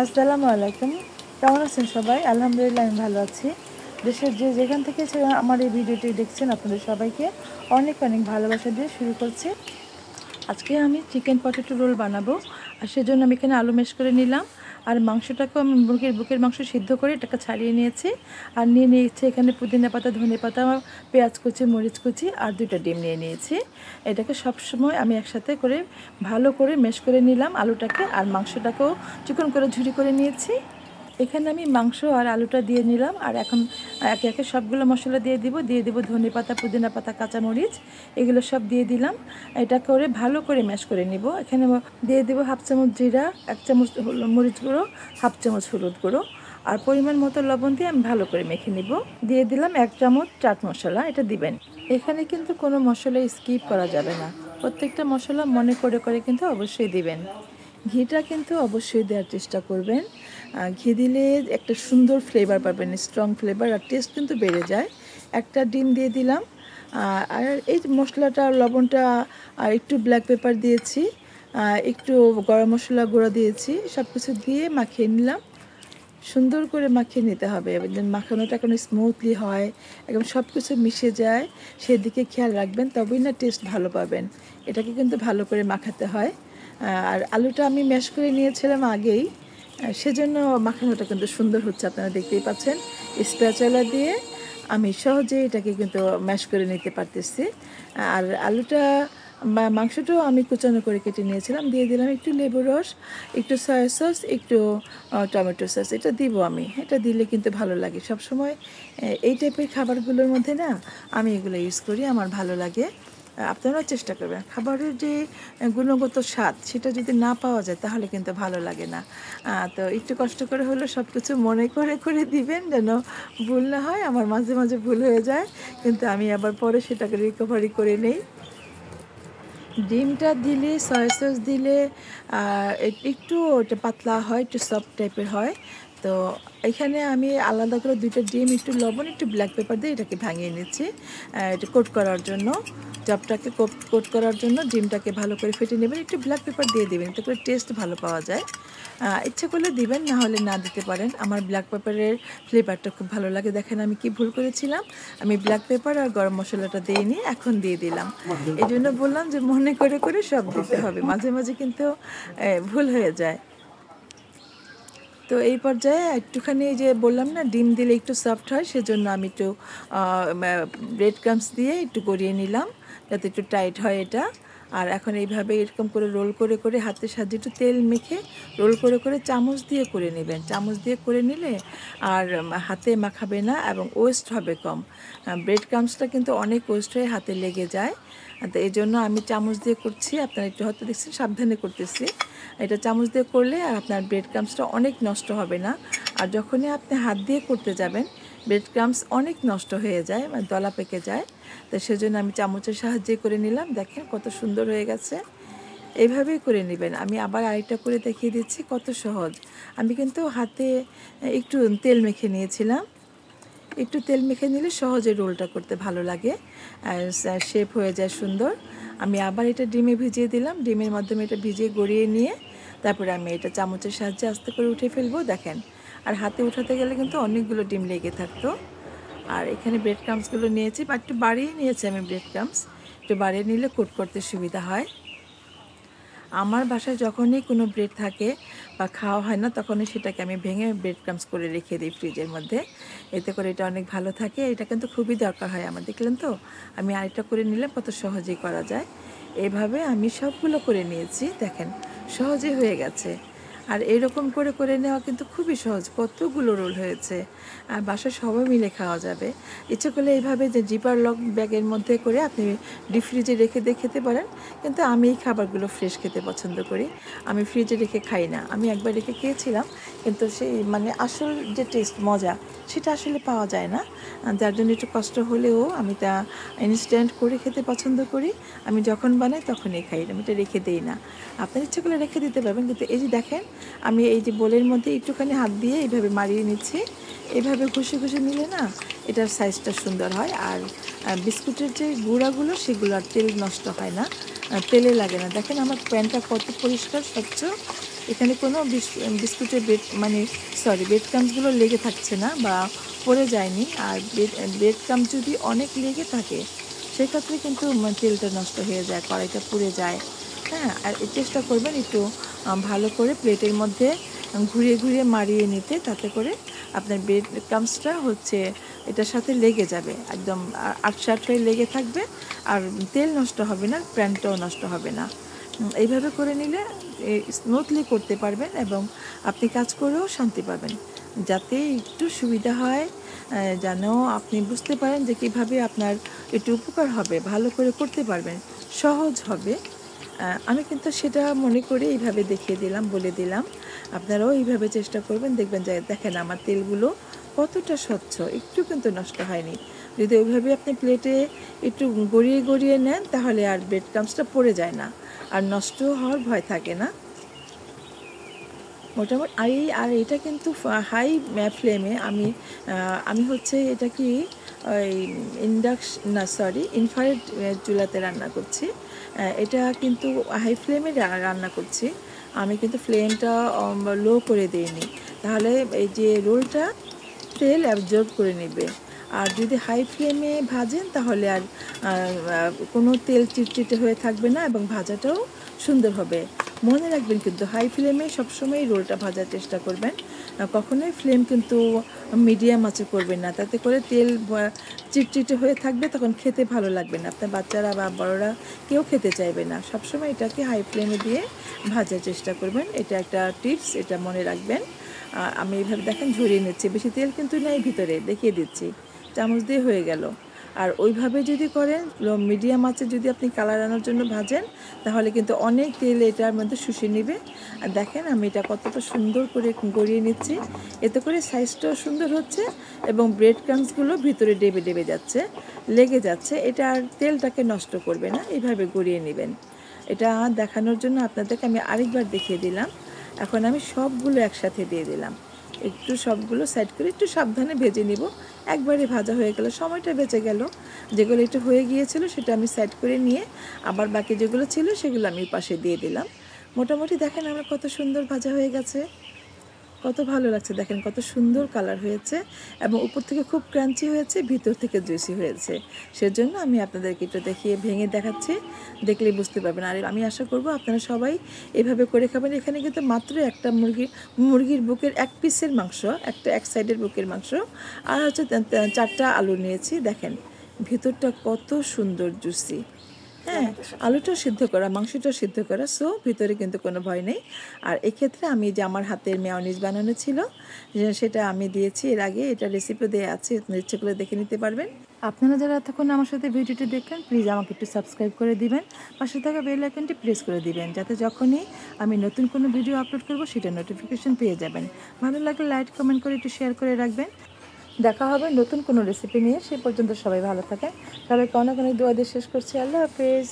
আসসালামু আলাইকুম। কেমন আছেন সবাই? আলহামদুলিল্লাহ আমি ভালো আছি। দেশের যেখান থেকে আমার এই ভিডিওটি দেখছেন আপনাদের সবাইকে অনেক অনেক ভালোবাসা দিয়ে শুরু করছি। আজকে আমি চিকেন পটেটো রোল বানাবো, আর সেজন্য আমি এখানে আলু ম্যাশ করে নিলাম। আর মাংসটাকেও আমি বুকের মাংস সিদ্ধ করে এটাকে ছাড়িয়ে নিয়েছি। আর নিয়ে নিয়েছি এখানে পুদিনা পাতা, ধনে পাতা, পেঁয়াজ কুচি, মরিচ কুচি আর 2টা ডিম নিয়ে নিয়েছি। এটাকে সবসময় আমি একসাথে করে ভালো করে ম্যাশ করে নিলাম আলুটাকে, আর মাংসটাকেও চিকন করে ঝুরি করে নিয়েছি। এখানে আমি মাংস আর আলুটা দিয়ে নিলাম, আর এখন একে একে সবগুলো মশলা দিয়ে দিব ধনে পাতা, পুদিনা পাতা, কাঁচামরিচ, এগুলো সব দিয়ে দিলাম। এটা করে ভালো করে ম্যাশ করে নিব। এখানে দিয়ে দেবো 1/2 চামচ জিরা, 1 চামচ মরিচ গুঁড়ো, 1/2 চামচ হলুদ গুঁড়ো, আর পরিমাণ মতো লবণ দিয়ে আমি ভালো করে মেখে নিব। দিয়ে দিলাম 1 চামচ চাট মশলা, এটা দিবেন। এখানে কিন্তু কোনো মশলা স্কিপ করা যাবে না, প্রত্যেকটা মশলা মনে করে করে কিন্তু অবশ্যই দিবেন। ঘিটা কিন্তু অবশ্যই দেওয়ার চেষ্টা করবেন। ঘি দিলে একটা সুন্দর ফ্লেভার পাবেন, স্ট্রং ফ্লেভার, আর টেস্ট কিন্তু বেড়ে যায়। একটা ডিম দিয়ে দিলাম, আর এই মশলাটা, লবণটা, আর একটু ব্ল্যাক পেপার দিয়েছি, একটু গরম মশলা গুঁড়ো দিয়েছি, সব কিছু দিয়ে মাখিয়ে নিলাম। সুন্দর করে মাখিয়ে নিতে হবে, মাখানোটা কোনো স্মুথলি হয়, একদম সব কিছু মিশে যায়, সেদিকে খেয়াল রাখবেন, তবেই না টেস্ট ভালো পাবেন। এটাকে কিন্তু ভালো করে মাখাতে হয়। আর আলুটা আমি ম্যাশ করে নিয়েছিলাম আগেই, সেজন্য মাখানোটা কিন্তু সুন্দর হচ্ছে, আপনারা দেখতেই পাচ্ছেন। স্প্যাচুলা দিয়ে আমি সহজে এটাকে কিন্তু ম্যাশ করে নিতে পারতেছি। আর আলুটা মাংসটাও আমি কুচানো করে কেটে নিয়েছিলাম। দিয়ে দিলাম একটু লেবু রস, একটু সয়া সস, একটু টমেটো সস, এটা দিব আমি। এটা দিলে কিন্তু ভালো লাগে। সবসময় এই টাইপের খাবারগুলোর মধ্যে না আমি এগুলো ইউজ করি, আমার ভালো লাগে। আপনারাও চেষ্টা করবেন। খাবারের যে গুণগত স্বাদ সেটা যদি না পাওয়া যায় তাহলে কিন্তু ভালো লাগে না। তো একটু কষ্ট করে হলেও সব কিছু মনে করে করে দিবেন, যেন ভুল না হয়। আমার মাঝে মাঝে ভুল হয়ে যায়, কিন্তু আমি আবার পরে সেটাকে রিকভারি করে নেই। ডিমটা দিলে, সয়া সস দিলে একটু ওটা পাতলা হয়, একটু সফট টাইপের হয়। তো এখানে আমি আলাদা করে 2টা ডিম, একটু লবণ, একটু ব্ল্যাক পেপার দিয়ে এটাকে ভাঙিয়ে নিচ্ছি, এটা কোট করার জন্য। চপটাকে কোট করার জন্য ডিমটাকে ভালো করে ফেটে নেবেন, একটু ব্ল্যাক পেপার দিয়ে দেবেন, এতে করে টেস্ট ভালো পাওয়া যায়। ইচ্ছা করলে দিবেন, না হলে না দিতে পারেন। আমার ব্ল্যাক পেপারের ফ্লেভারটা খুব ভালো লাগে। দেখেন আমি কি ভুল করেছিলাম, আমি ব্ল্যাক পেপার আর গরম মশলাটা দিইনি, এখন দিয়ে দিলাম। এই জন্য বললাম যে মনে করে করে সব দিতে হবে, মাঝে মাঝে কিন্তু ভুল হয়ে যায়। তো এই পর্যায়ে একটুখানি, যে বললাম না ডিম দিলে একটু সফট হয়, সেজন্য আমি একটু ব্রেড ক্রাম্বস দিয়ে একটু গড়িয়ে নিলাম, যাতে একটু টাইট হয় এটা। আর এখন এইভাবে এরকম করে রোল করে করে হাতের সাহায্যে একটু তেল মেখে রোল করে করে চামচ দিয়ে করে নেবেন। চামচ দিয়ে করে নিলে আর হাতে মাখাবে না এবং ওয়েস্ট হবে কম। ব্রেড ক্রাম্বসটা কিন্তু অনেক ওয়েস্ট হয়ে হাতে লেগে যায়, তো এই জন্য আমি চামচ দিয়ে করছি। আপনারা একটু হয়তো দেখছেন সাবধানে করতেছি। এটা চামচ দিয়ে করলে আর আপনার ব্রেড ক্রাম্বসটা অনেক নষ্ট হবে না। আর যখনই আপনি হাত দিয়ে করতে যাবেন, ব্রেড ক্রাম্বস অনেক নষ্ট হয়ে যায়, মানে দলা পেকে যায়। তো সেজন্য আমি চামচের সাহায্যে করে নিলাম। দেখেন কত সুন্দর হয়ে গেছে। এইভাবেই করে নেবেন। আমি আবার আরেকটা করে দেখিয়ে দিচ্ছি, কত সহজ। আমি কিন্তু হাতে একটু তেল মেখে নিয়েছিলাম। একটু তেল মেখে নিলে সহজে রোলটা করতে ভালো লাগে, শেপ হয়ে যায় সুন্দর। আমি আবার এটা ডিমে ভিজিয়ে দিলাম, ডিমের মাধ্যমে এটা ভিজিয়ে গড়িয়ে নিয়ে তারপরে আমি এটা চামচের সাহায্যে আস্তে করে উঠে ফেলবো। দেখেন, আর হাতে উঠাতে গেলে কিন্তু অনেকগুলো ডিম লেগে থাকতো। আর এখানে ব্রেড ক্রাম্বসগুলো নিয়েছি, বা একটু বাড়িয়ে নিয়েছি আমি ব্রেড ক্রাম্বস, একটু বাড়িয়ে নিলে কোট করতে সুবিধা হয়। আমার বাসায় যখনই কোনো ব্রেড থাকে বা খাওয়া হয় না, তখনই সেটাকে আমি ভেঙে ব্রেড ক্রাম্বস করে রেখে দিই ফ্রিজের মধ্যে, এতে করে এটা অনেক ভালো থাকে। এটা কিন্তু খুবই দরকার হয় আমার। দেখলেন তো, আমি আরেকটা করে নিলাম, কত সহজেই করা যায়। এইভাবে আমি সবগুলো করে নিয়েছি, দেখেন সহজেই হয়ে গেছে। আর এরকম করে করে নেওয়া কিন্তু খুবই সহজ, কতগুলো রোল হয়েছে, আর বাসায় সবাই মিলে খাওয়া যাবে। ইচ্ছে করলে এইভাবে যে জিপার লক ব্যাগের মধ্যে করে আপনি ডিপ ফ্রিজে রেখে দিয়ে খেতে পারেন, কিন্তু আমি এই খাবারগুলো ফ্রেশ খেতে পছন্দ করি। আমি ফ্রিজে রেখে খাই না। আমি একবার রেখে খেয়েছিলাম, কিন্তু সেই মানে আসল যে টেস্ট, মজা, সেটা আসলে পাওয়া যায় না। যার জন্য একটু কষ্ট হলেও আমি তা ইনস্ট্যান্ট করে খেতে পছন্দ করি। আমি যখন বানাই তখনই খাই, আমি এটা রেখে দিই না। আপনার ইচ্ছে করলে রেখে দিতে পারবেন, কিন্তু এই যে দেখেন, আমি এই যে বোলের মধ্যে একটুখানি হাত দিয়ে এইভাবে মারিয়ে নিচ্ছি। এইভাবে ঘষে ঘষে নিলে না এটার সাইজটা সুন্দর হয়। আর বিস্কুটের যে গুঁড়াগুলো, সেগুলো আর তেল নষ্ট হয় না, তেলে লাগে না। দেখেন আমার প্যানটা কত পরিষ্কার স্বচ্ছ, এখানে কোনো বিস্কুটের ব্রেড ক্রাম্বসগুলো লেগে থাকছে না বা পড়ে যায়নি। আর ব্রেড ক্রাম্ব যদি অনেক লেগে থাকে সেক্ষেত্রে কিন্তু তেলটা নষ্ট হয়ে যায়, কড়াইটা পুড়ে যায়। হ্যাঁ, আর চেষ্টা করবেন একটু ভালো করে প্লেটের মধ্যে ঘুরিয়ে ঘুরিয়ে মারিয়ে নিতে, তাতে করে আপনার ব্রেড ক্রাম্বসটা এটার সাথে লেগে যাবে, একদম আটসাট হয়ে লেগে থাকবে, আর তেল নষ্ট হবে না, প্যানটাও নষ্ট হবে না। এইভাবে করে নিলে স্মুথলি করতে পারবেন এবং আপনি কাজ করেও শান্তি পাবেন। যাতে একটু সুবিধা হয়, যেন আপনি বুঝতে পারেন যে কীভাবে আপনার একটু উপকার হবে, ভালো করে করতে পারবেন, সহজ হবে। আমি কিন্তু সেটা মনে করে এইভাবে দেখিয়ে দিলাম, বলে দিলাম। আপনারাও এইভাবে চেষ্টা করবেন, দেখবেন যে দেখেন আমার তেলগুলো কতটা স্বচ্ছ, একটু কিন্তু নষ্ট হয়নি। যদি ওইভাবে আপনি প্লেটে একটু গড়িয়ে গড়িয়ে নেন তাহলে আর ব্রেড ক্রাম্বসটা পড়ে যায় না, আর নষ্ট হওয়ার ভয় থাকে না। মোটামুটি আর এটা কিন্তু হাই ফ্লেমে আমি এটা কি ওই ইনফ্রারেড চুলাতে রান্না করছি। এটা কিন্তু হাই ফ্লেমে রান্না করছি। আমি কিন্তু ফ্লেমটা লো করে দিইনি, তাহলে এই যে রোলটা তেল অ্যাবজর্ব করে নেবে। আর যদি হাই ফ্লেমে ভাজেন তাহলে আর কোনো তেল চিটচিটে হয়ে থাকবে না এবং ভাজাটাও সুন্দর হবে। মনে রাখবেন কিন্তু হাই ফ্লেমে সবসময় রোলটা ভাজার চেষ্টা করবেন, কখনোই ফ্লেম কিন্তু মিডিয়াম আঁচে করবেন না, তাতে করে তেল চিটচিটে হয়ে থাকবে, তখন খেতে ভালো লাগবে না, আপনার বাচ্চারা বা বড়রা কেউ খেতে চাইবে না। সবসময় এটাকে হাই ফ্লেমে দিয়ে ভাজার চেষ্টা করবেন, এটা একটা টিপস, এটা মনে রাখবেন। আমি এইভাবে দেখেন ঝরিয়ে নিচ্ছি, বেশি তেল কিন্তু নেই ভিতরে, দেখিয়ে দিচ্ছি, চামচ দিয়ে হয়ে গেল। আর ওইভাবে যদি করেন মিডিয়াম আঁচে যদি আপনি কালার আনার জন্য ভাজেন তাহলে কিন্তু অনেক তেল এটার মধ্যে শুষে নেবে। আর দেখেন আমি এটা কতটা সুন্দর করে গড়িয়ে নিচ্ছি, এতে করে সাইজটাও সুন্দর হচ্ছে এবং ব্রেড ক্রাম্বসগুলো ভিতরে ডেবে ডেবে যাচ্ছে, লেগে যাচ্ছে, এটা আর তেলটাকে নষ্ট করবে না। এইভাবে গড়িয়ে নেবেন। এটা দেখানোর জন্য আপনাদেরকে আমি আরেকবার দেখিয়ে দিলাম। এখন আমি সবগুলো একসাথে দিয়ে দিলাম, একটু সবগুলো সাইড করে একটু সাবধানে ভেজে নিব। একবারে ভাজা হয়ে গেল, সময়টা বেঁচে গেল। যেগুলো একটু হয়ে গিয়েছিল সেটা আমি সাইড করে নিয়ে আবার বাকি যেগুলো ছিল সেগুলো আমি পাশে দিয়ে দিলাম। মোটামুটি দেখেন আমার কত সুন্দর ভাজা হয়ে গেছে, কত ভালো লাগছে, দেখেন কত সুন্দর কালার হয়েছে এবং উপর থেকে খুব ক্রাঞ্চি হয়েছে, ভিতর থেকে জুসি হয়েছে। সেজন্য আমি আপনাদেরকে একটু দেখিয়ে ভেঙে দেখাচ্ছি, দেখলেই বুঝতে পারবেন। আর আমি আশা করব আপনারা সবাই এভাবে করে খাবেন। এখানে কিন্তু মাত্র একটা মুরগির বুকের এক পিসের মাংস, এক সাইডের বুকের মাংস, আর 4টা আলু নিয়েছি। দেখেন ভিতরটা কত সুন্দর জুসি। হ্যাঁ, আলুটাও সিদ্ধ করা, মাংসটাও সিদ্ধ করা, সো ভিতরে কিন্তু কোনো ভয় নেই। আর এক্ষেত্রে আমি যে আমার হাতের মেয়োনিজ বানানো ছিল সেটা আমি দিয়েছি এর আগে, এটা রেসিপি দেওয়া আছে, ইচ্ছে করে দেখে নিতে পারবেন। আপনারা যারা এতক্ষণ আমার সাথে ভিডিওটি দেখলেন প্লিজ আমাকে একটু সাবস্ক্রাইব করে দিবেন, পাশে থাকা বেল আইকনটি প্রেস করে দিবেন, যাতে যখনই আমি নতুন কোনো ভিডিও আপলোড করব সেটা নোটিফিকেশন পেয়ে যাবেন। ভালো লাগলে লাইক কমেন্ট করে একটু শেয়ার করে রাখবেন। দেখা হবে নতুন কোনো রেসিপি নিয়ে, সে পর্যন্ত সবাই ভালো থাকেন। সবাইকে অনেক অনেক দোয়া দিয়ে শেষ করছি। আল্লাহ হাফেজ।